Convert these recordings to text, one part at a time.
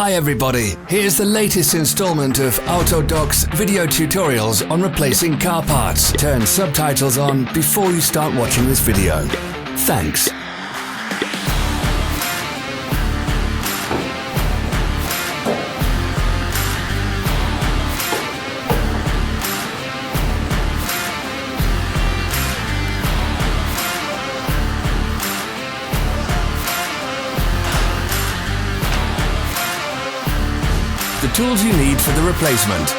Hi everybody, here's the latest installment of Autodoc's video tutorials on replacing car parts. Turn subtitles on before you start watching this video. Thanks. The tools you need for the replacement.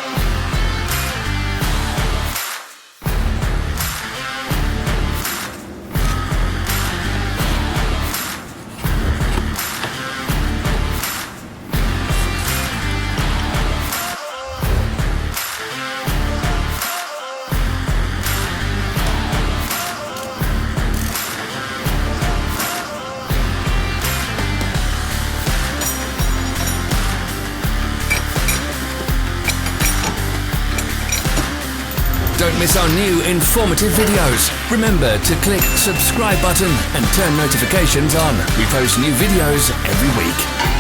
Don't miss our new informative videos. Remember to click subscribe button and turn notifications on. We post new videos every week.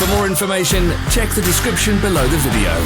For more information, check the description below the video.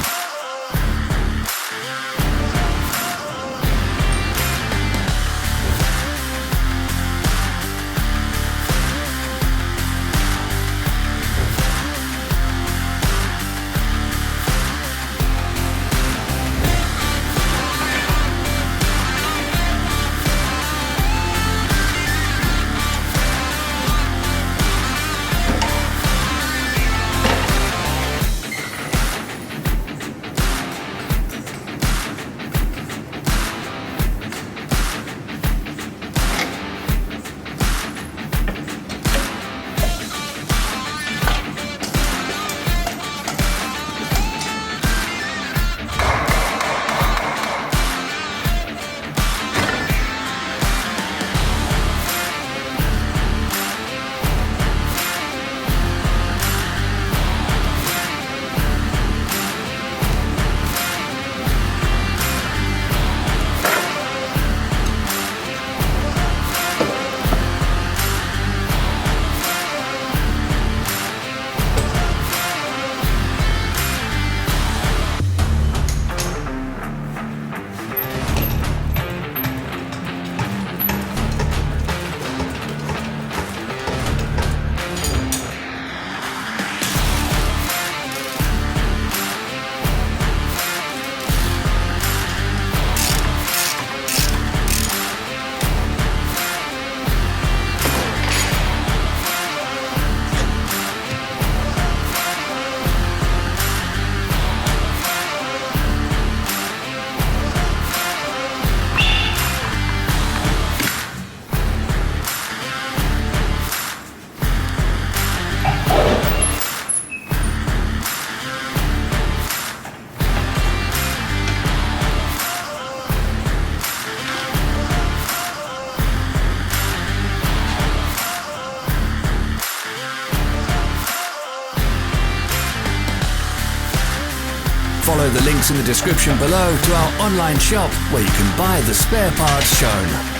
follow the links in the description below to our online shop where you can buy the spare parts shown.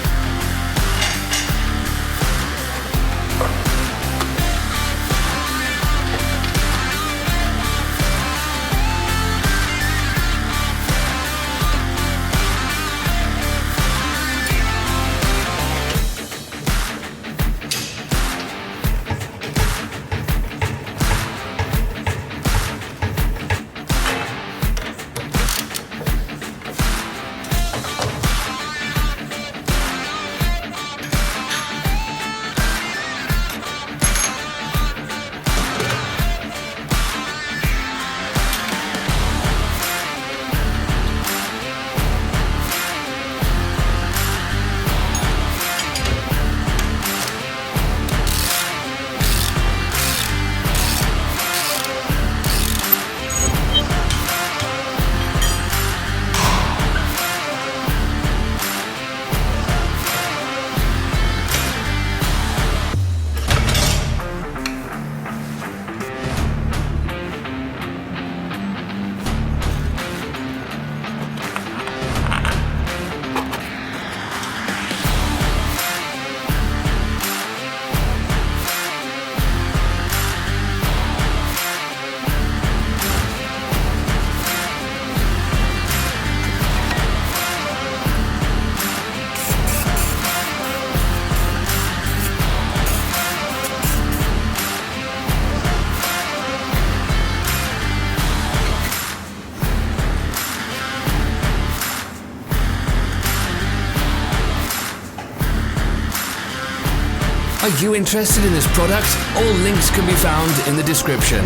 Are you interested in this product? All links can be found in the description.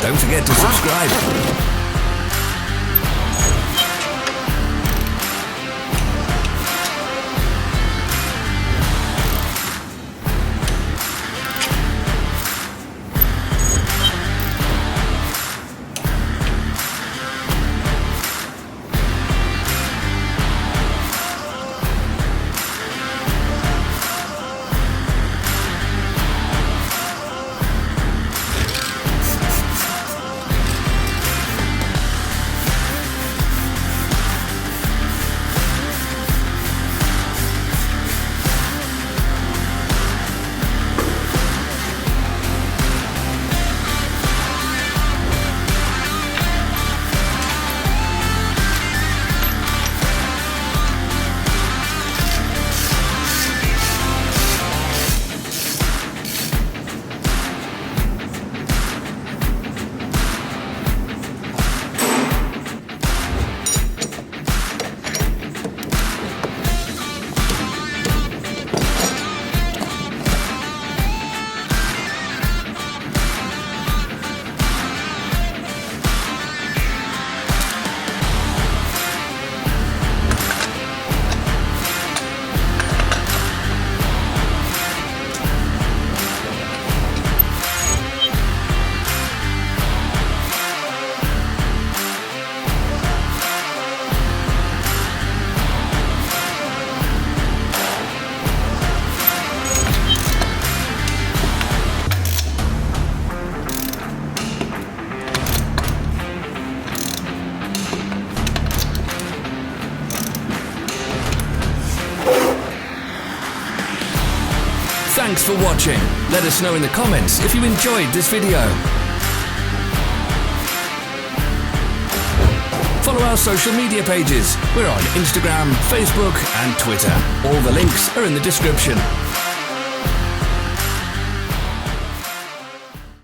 Don't forget to subscribe. for watching. Let us know in the comments if you enjoyed this video. Follow our social media pages. We're on Instagram, Facebook and Twitter. All the links are in the description.